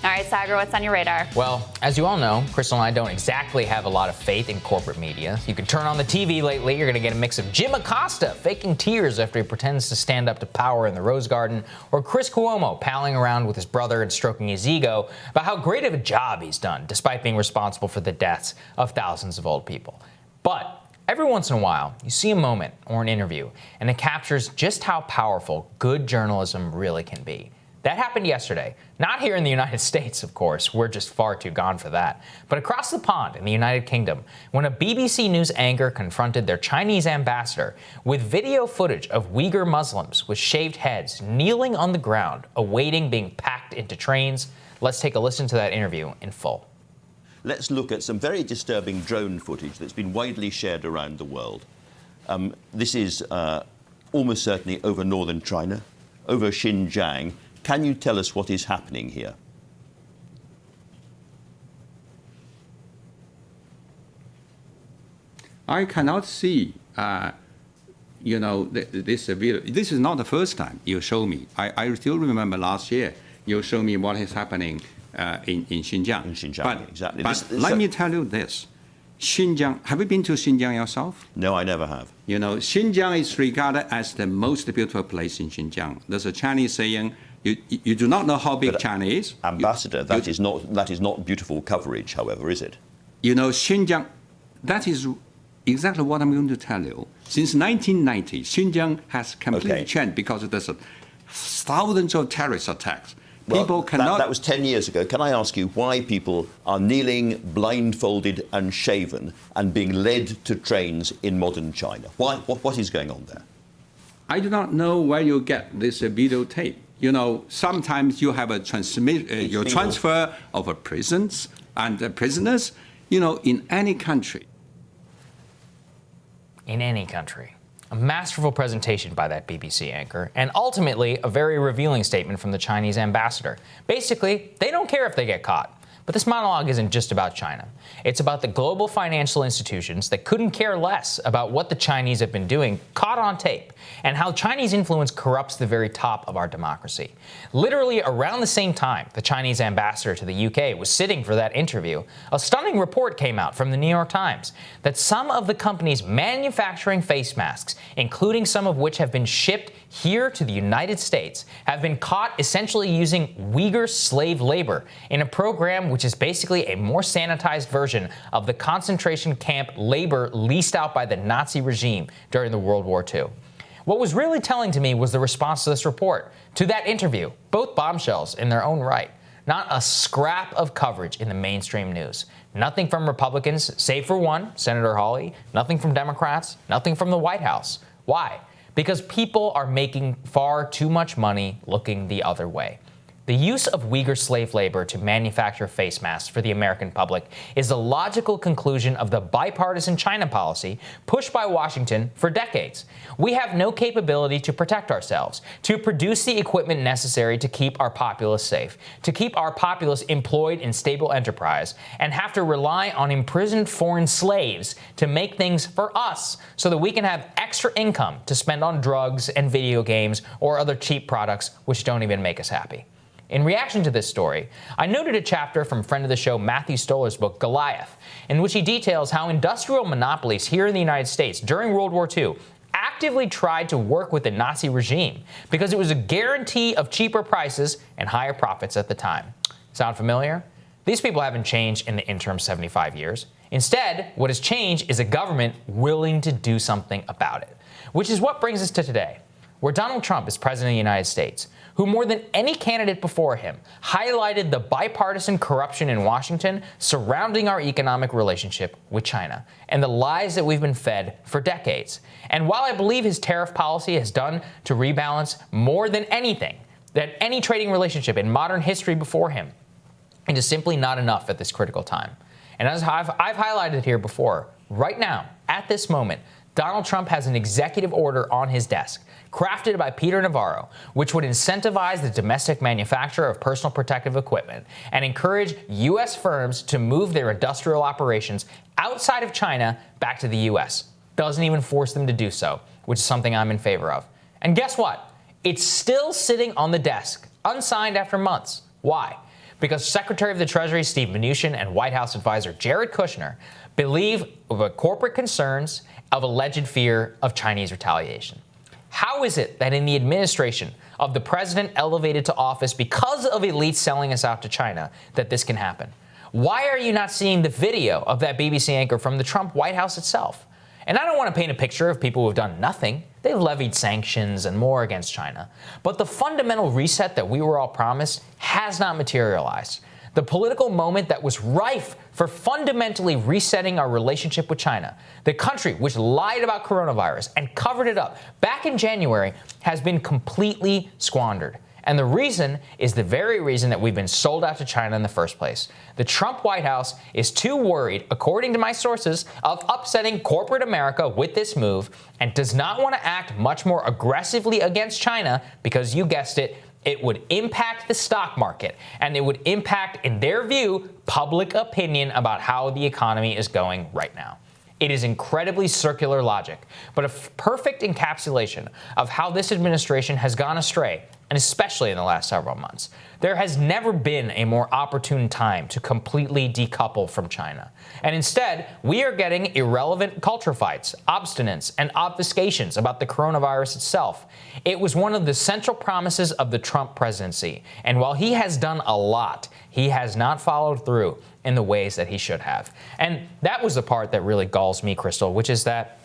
All right, Saagar, what's on your radar? Well, as you all know, Crystal and I don't exactly have a lot of faith in corporate media. You can turn on the TV lately, you're going to get a mix of Jim Acosta faking tears after he pretends to stand up to power in the Rose Garden, or Chris Cuomo palling around with his brother and stroking his ego about how great of a job he's done, despite being responsible for the deaths of thousands of old people. But every once in a while, you see a moment or an interview, and it captures just how powerful good journalism really can be. That happened yesterday. Not here in the United States, of course. We're just far too gone for that. But across the pond in the United Kingdom, when a BBC News anchor confronted their Chinese ambassador with video footage of Uyghur Muslims with shaved heads kneeling on the ground, awaiting being packed into trains. Let's take a listen to that interview in full. Let's look at some very disturbing drone footage that's been widely shared around the world. This is almost certainly over northern China, over Xinjiang. Can you tell us what is happening here? I cannot see, this video. This is not the first time you show me. I still remember last year you showed me what is happening in Xinjiang. In Xinjiang, exactly. But let me tell you this. Xinjiang, have you been to Xinjiang yourself? No, I never have. You know, Xinjiang is regarded as the most beautiful place in Xinjiang. There's a Chinese saying, you do not know how big China is. Ambassador, that is not beautiful coverage, however, is it? You know, Xinjiang, that is exactly what I'm going to tell you. Since 1990, Xinjiang has completely changed because there's thousands of terrorist attacks. People cannot. That was 10 years ago. Can I ask you why people are kneeling, blindfolded and shaven and being led to trains in modern China? Why? What is going on there? I do not know where you get this videotape. You know, sometimes you have a transfer of prisons and prisoners, you know, in any country. In any country. A masterful presentation by that BBC anchor, and ultimately a very revealing statement from the Chinese ambassador. Basically, they don't care if they get caught. But this monologue isn't just about China. It's about the global financial institutions that couldn't care less about what the Chinese have been doing, caught on tape, and how Chinese influence corrupts the very top of our democracy. Literally around the same time the Chinese ambassador to the UK was sitting for that interview, a stunning report came out from the New York Times that some of the companies manufacturing face masks, including some of which have been shipped here to the United States, have been caught essentially using Uyghur slave labor in a program which is basically a more sanitized version of the concentration camp labor leased out by the Nazi regime during the World War II. What was really telling to me was the response to this report, to that interview, both bombshells in their own right. Not a scrap of coverage in the mainstream news. Nothing from Republicans, save for one, Senator Hawley. Nothing from Democrats. Nothing from the White House. Why? Because people are making far too much money looking the other way. The use of Uyghur slave labor to manufacture face masks for the American public is the logical conclusion of the bipartisan China policy pushed by Washington for decades. We have no capability to protect ourselves, to produce the equipment necessary to keep our populace safe, to keep our populace employed in stable enterprise, and have to rely on imprisoned foreign slaves to make things for us so that we can have extra income to spend on drugs and video games or other cheap products which don't even make us happy. In reaction to this story, I noted a chapter from friend of the show Matthew Stoller's book, Goliath, in which he details how industrial monopolies here in the United States during World War II actively tried to work with the Nazi regime because it was a guarantee of cheaper prices and higher profits at the time. Sound familiar? These people haven't changed in the interim 75 years. Instead, what has changed is a government willing to do something about it, which is what brings us to today, where Donald Trump is president of the United States, who more than any candidate before him highlighted the bipartisan corruption in Washington surrounding our economic relationship with China and the lies that we've been fed for decades. And while I believe his tariff policy has done to rebalance more than anything, that any trading relationship in modern history before him, it is simply not enough at this critical time. And as I've highlighted here before, right now, at this moment, Donald Trump has an executive order on his desk, crafted by Peter Navarro, which would incentivize the domestic manufacture of personal protective equipment and encourage U.S. firms to move their industrial operations outside of China back to the U.S. Doesn't even force them to do so, which is something I'm in favor of. And guess what? It's still sitting on the desk, unsigned after months. Why? because Secretary of the Treasury Steve Mnuchin and White House advisor Jared Kushner believe of corporate concerns of alleged fear of Chinese retaliation. How is it that in the administration of the president elevated to office because of elites selling us out to China that this can happen? Why are you not seeing the video of that BBC anchor from the Trump White House itself? And I don't want to paint a picture of people who have done nothing. They've levied sanctions and more against China. But the fundamental reset that we were all promised has not materialized. The political moment that was rife for fundamentally resetting our relationship with China, the country which lied about coronavirus and covered it up back in January, has been completely squandered. And the reason is the very reason that we've been sold out to China in the first place. The Trump White House is too worried, according to my sources, of upsetting corporate America with this move and does not want to act much more aggressively against China because, you guessed it, it would impact the stock market and it would impact, in their view, public opinion about how the economy is going right now. It is incredibly circular logic, but a perfect encapsulation of how this administration has gone astray, and especially in the last several months. There has never been a more opportune time to completely decouple from China. And instead, we are getting irrelevant culture fights, obstinance, and obfuscations about the coronavirus itself. It was one of the central promises of the Trump presidency. And while he has done a lot, he has not followed through in the ways that he should have. And that was the part that really galls me, Crystal, which is that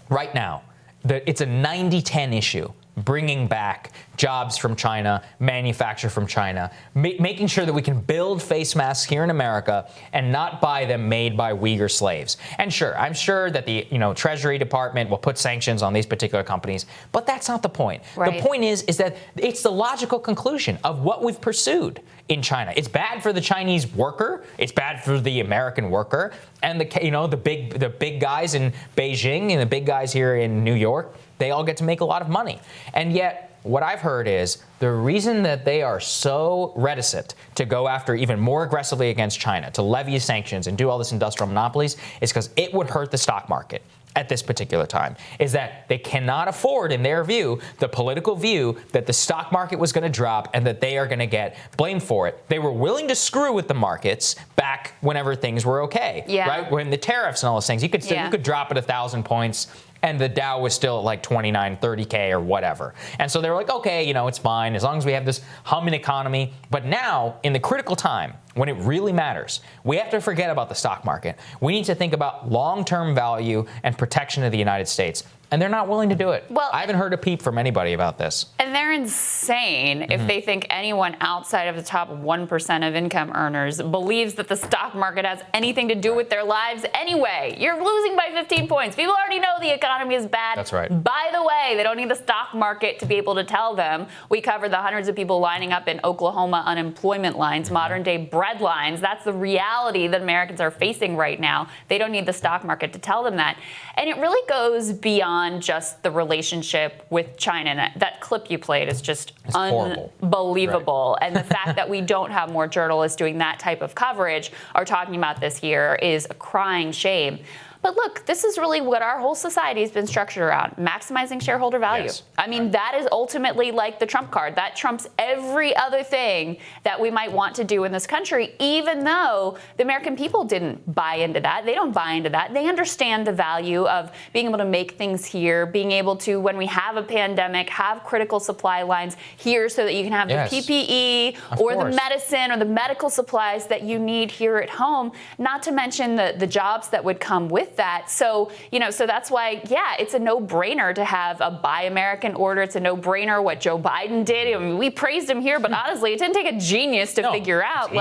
right now, it's a 90-10 issue. Bringing back jobs from China, manufacture from China, making sure that we can build face masks here in America and not buy them made by Uyghur slaves. And sure, I'm sure that the Treasury Department will put sanctions on these particular companies, but that's not the point. Right. The point is that it's the logical conclusion of what we've pursued in China. It's bad for the Chinese worker. It's bad for the American worker, and the big guys in Beijing and the big guys here in New York. They all get to make a lot of money. And yet, what I've heard is the reason that they are so reticent to go after even more aggressively against China, to levy sanctions and do all this industrial monopolies, is because it would hurt the stock market at this particular time, is that they cannot afford, in their view, the political view that the stock market was going to drop and that they are going to get blamed for it. They were willing to screw with the markets back whenever things were okay, right? When the tariffs and all those things, you could drop it 1,000 points and the Dow was still at like 29, 30K or whatever. And so they were like, okay, it's fine as long as we have this humming economy. But now, in the critical time, when it really matters, we have to forget about the stock market. We need to think about long-term value and protection of the United States. And they're not willing to do it. Well, I haven't heard a peep from anybody about this. And they're insane if they think anyone outside of the top 1% of income earners believes that the stock market has anything to do with their lives anyway. You're losing by 15 points. People already know the economy is bad. That's right. By the way, they don't need the stock market to be able to tell them. We covered the hundreds of people lining up in Oklahoma unemployment lines, modern day bread lines. That's the reality that Americans are facing right now. They don't need the stock market to tell them that. And it really goes beyond just the relationship with China. And that clip you played is just unbelievable. Right. And the fact that we don't have more journalists doing that type of coverage or talking about this here is a crying shame. But look, this is really what our whole society has been structured around, maximizing shareholder value. Yes. I mean, that is ultimately like the Trump card. That trumps every other thing that we might want to do in this country, even though the American people didn't buy into that. They don't buy into that. They understand the value of being able to make things here, being able to, when we have a pandemic, have critical supply lines here so that you can have the PPE or the medicine or the medical supplies that you need here at home, not to mention the jobs that would come with that. So, so that's why, it's a no-brainer to have a Buy American order. It's a no-brainer what Joe Biden did. I mean, we praised him here, but honestly, it didn't take a genius to figure out,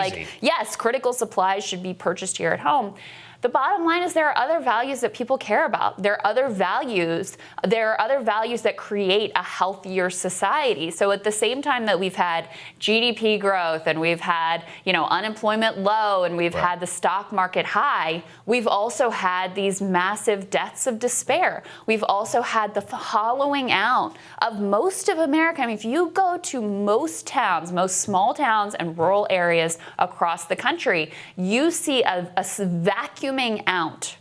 yes, critical supplies should be purchased here at home. The bottom line is there are other values that people care about. There are other values. There are other values that create a healthier society. So at the same time that we've had GDP growth and we've had, unemployment low and we've had the stock market high, we've also had these massive deaths of despair. We've also had the hollowing out of most of America. I mean, if you go to most towns, most small towns and rural areas across the country, you see a vacuuming out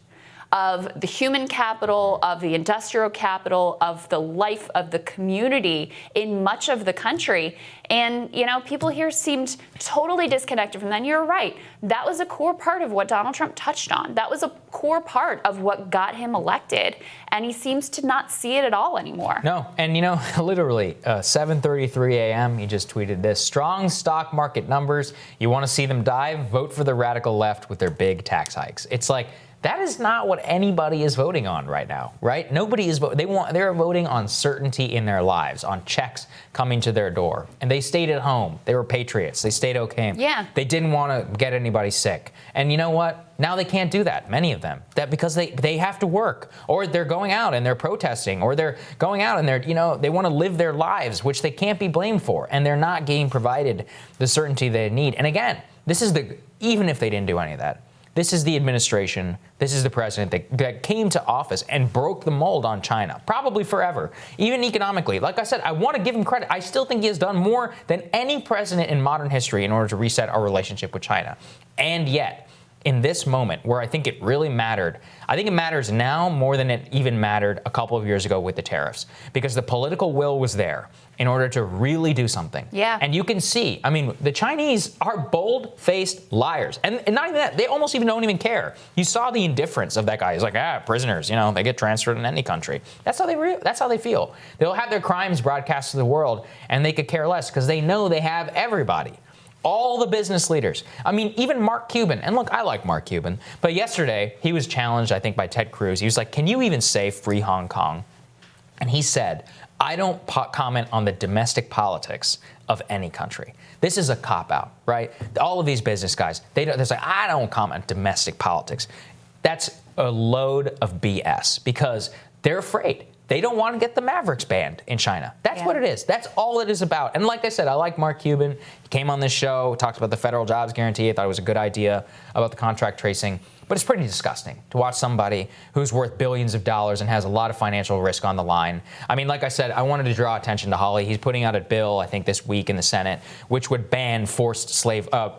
of the human capital, of the industrial capital, of the life of the community in much of the country. And, people here seemed totally disconnected from that. And you're right. That was a core part of what Donald Trump touched on. That was a core part of what got him elected. And he seems to not see it at all anymore. No. And, literally, 7:33 a.m., he just tweeted this: strong stock market numbers. You want to see them dive? Vote for the radical left with their big tax hikes. It's like, that is not what anybody is voting on right now, right? Nobody is voting. They're voting on certainty in their lives, on checks coming to their door. And they stayed at home. They were patriots. They stayed okay. Yeah. They didn't want to get anybody sick. And you know what? Now they can't do that, many of them. That because they have to work, or they're going out and they're protesting, or they're going out and they want to live their lives, which they can't be blamed for. And they're not getting provided the certainty they need. And again, even if they didn't do any of that, this is the administration, this is the president that came to office and broke the mold on China, probably forever, even economically. Like I said, I want to give him credit. I still think he has done more than any president in modern history in order to reset our relationship with China. And yet, in this moment where I think it really mattered, I think it matters now more than it even mattered a couple of years ago with the tariffs, because the political will was there in order to really do something. Yeah. And you can see, the Chinese are bold-faced liars. And not even that, they almost don't even care. You saw the indifference of that guy. He's like, prisoners, they get transferred in any country. That's how they feel. They'll have their crimes broadcast to the world, and they could care less because they know they have everybody. All the business leaders. Even Mark Cuban. And look, I like Mark Cuban. But yesterday, he was challenged, I think, by Ted Cruz. He was like, can you even say free Hong Kong? And he said, I don't comment on the domestic politics of any country. This is a cop-out, right? All of these business guys, they're like, I don't comment on domestic politics. That's a load of BS because they're afraid. They don't want to get the Mavericks banned in China. That's what it is. That's all it is about. And like I said, I like Mark Cuban. He came on this show, talked about the federal jobs guarantee. I thought it was a good idea about the contract tracing. But it's pretty disgusting to watch somebody who's worth billions of dollars and has a lot of financial risk on the line. Like I said, I wanted to draw attention to Holly. He's putting out a bill, I think this week in the Senate, which would ban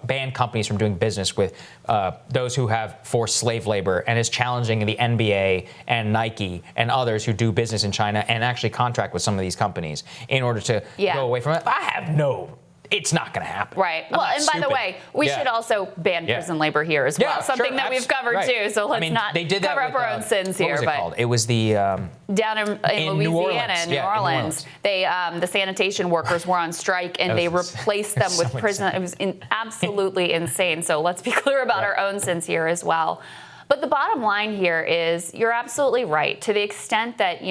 ban companies from doing business with those who have forced slave labor, and is challenging the NBA and Nike and others who do business in China and actually contract with some of these companies in order to go away from it. It's not going to happen. Right. Well, and by the way, we should also ban prison labor here as well. Something that we've covered too. So let's not cover up our own sins here. What was it called? It was the down in Louisiana and New Orleans. They the sanitation workers were on strike and they replaced them with prison. It was absolutely insane. So let's be clear about our own sins here as well. But the bottom line here is you're absolutely right. To the extent that,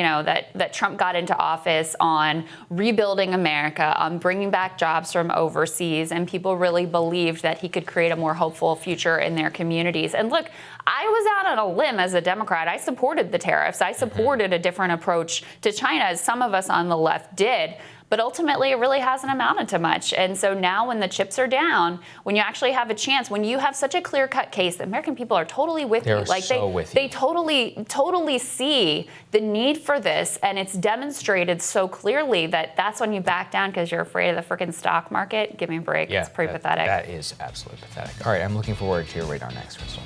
that Trump got into office on rebuilding America, on bringing back jobs from overseas, and people really believed that he could create a more hopeful future in their communities. And look, I was out on a limb as a Democrat. I supported the tariffs. I supported a different approach to China, as some of us on the left did. But ultimately, it really hasn't amounted to much. And so now when the chips are down, when you actually have a chance, when you have such a clear-cut case, the American people are totally with you. They totally see the need for this, and it's demonstrated so clearly that that's when you back down because you're afraid of the freaking stock market. Give me a break. It's pretty pathetic. That is absolutely pathetic. All right, I'm looking forward to your radar next, Crystal.